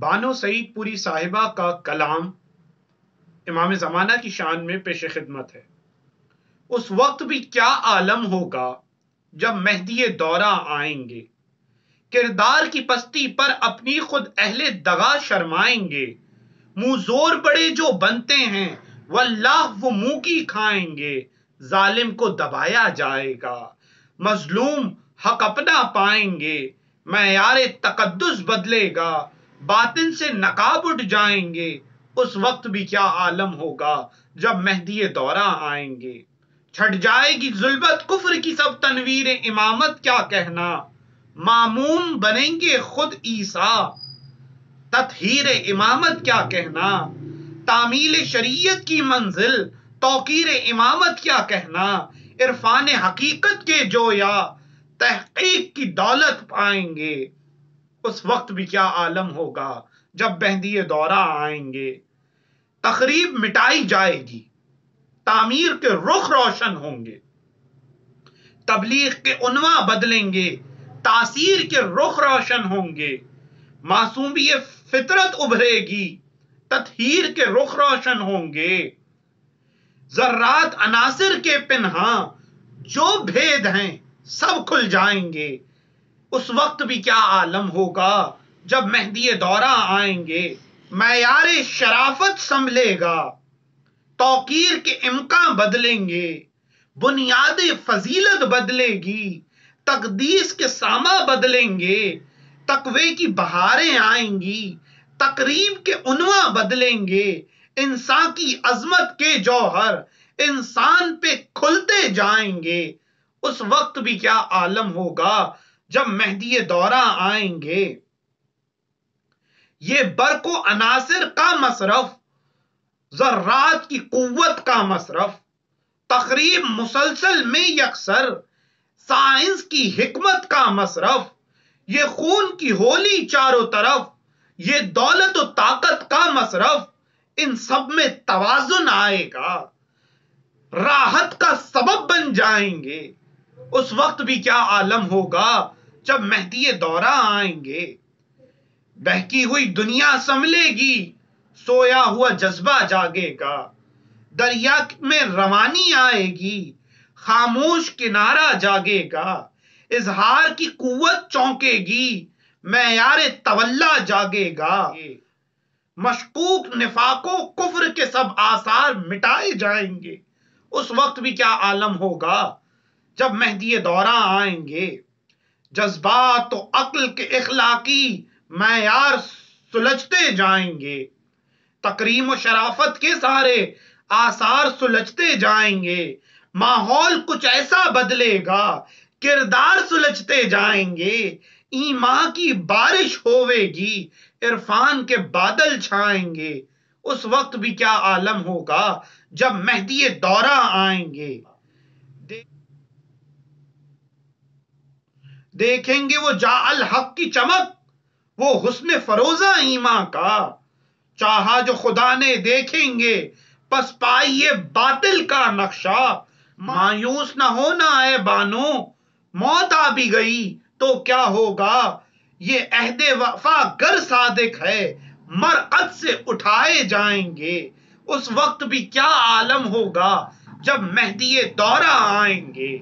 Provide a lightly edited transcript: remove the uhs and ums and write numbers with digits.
بانو سعید پوری صاحبہ کا کلام امام زمانہ کی شان میں پیش خدمت ہے۔ اس وقت بھی کیا عالم ہوگا جب مہدی دورہ آئیں گے، کردار کی پستی پر اپنی خود اہل دغا شرمائیں گے، منہ زور بڑے جو بنتے ہیں واللہ وہ منہ کی کھائیں گے، ظالم کو دبایا جائے گا، مظلوم حق اپنا پائیں گے، معیار تقدس بدلے گا، باطن سے نقاب اٹھ جائیں گے۔ اس وقت بھی کیا عالم ہوگا جب مہدی دورہ آئیں گے، چھٹ جائے گی ظلمت کفر کی سب تنویر امامت کیا کہنا، ماموم بنیں گے خود عیسیٰ تطہیر امامت کیا کہنا، تعمیل شریعت کی منزل توقیر امامت کیا کہنا، عرفان حقیقت کے جویا تحقیق کی دولت پائیں گے۔ اس وقت بھی کیا عالم ہوگا جب مہدی دورہ آئیں گے، تخریب مٹائی جائے گی، تعمیر کے رخ روشن ہوں گے، تبلیغ کے عنوان بدلیں گے، تاثیر کے رخ روشن ہوں گے، معصومی فطرت ابھرے گی، تطہیر کے رخ روشن ہوں گے، ذرات عناصر کے پنہاں جو بھید ہیں سب کھل جائیں گے۔ اس وقت بھی کیا عالم ہوگا جب مہدی دورہ آئیں گے، معیار شرافت سنبھلے گا، توقیر کے امکان بدلیں گے، بنیاد فضیلت بدلے گی، تقدیس کے ساما بدلیں گے، تقوی کی بہاریں آئیں گی، تقریب کے عنوان بدلیں گے، انسان کی عظمت کے جوہر انسان پہ کھلتے جائیں گے۔ اس وقت بھی کیا عالم ہوگا جب مہدی دورہ آئیں گے، یہ برق و عناصر کا مصرف، ذرات کی قوت کا مصرف، تقریب مسلسل میں یکسر، سائنس کی حکمت کا مصرف، یہ خون کی ہولی چاروں طرف، یہ دولت و طاقت کا مصرف، ان سب میں توازن آئے گا، راحت کا سبب بن جائیں گے۔ اس وقت بھی کیا عالم ہوگا جب مہدی دورہ آئیں گے، بہکی ہوئی دنیا سنبھلے گی، سویا ہوا جذبہ جاگے گا، دریا میں روانی آئے گی، خاموش کنارہ جاگے گا، اظہار کی قوت چونکے گی، معیار تولا جاگے گا، مشکوک نفاق و کفر کے سب آثار مٹائے جائیں گے۔ اس وقت بھی کیا عالم ہوگا جب مہدی دورہ آئیں گے، جذبات و عقل کے اخلاقی معیار سلجھتے جائیں گے، تکریم و شرافت کے سارے آثار سلجھتے جائیں گے، ماحول کچھ ایسا بدلے گا، کردار سلجھتے جائیں گے، ایمان کی بارش ہوے گی، عرفان کے بادل چھائیں گے۔ اس وقت بھی کیا عالم ہوگا جب مہدی دورہ آئیں گے، دیکھیں گے وہ جا الحق کی چمک، وہ حسن فروزہ ایمان کا، چاہا جو خدا نے دیکھیں گے، پس پائیے باطل کا نقشہ، مایوس نہ ہونا اے بانو، موت آ بھی گئی تو کیا ہوگا، یہ عہد وفا گر صادق ہے، مرقد سے اٹھائے جائیں گے۔ اس وقت بھی کیا عالم ہوگا جب مہدی دورہ آئیں گے۔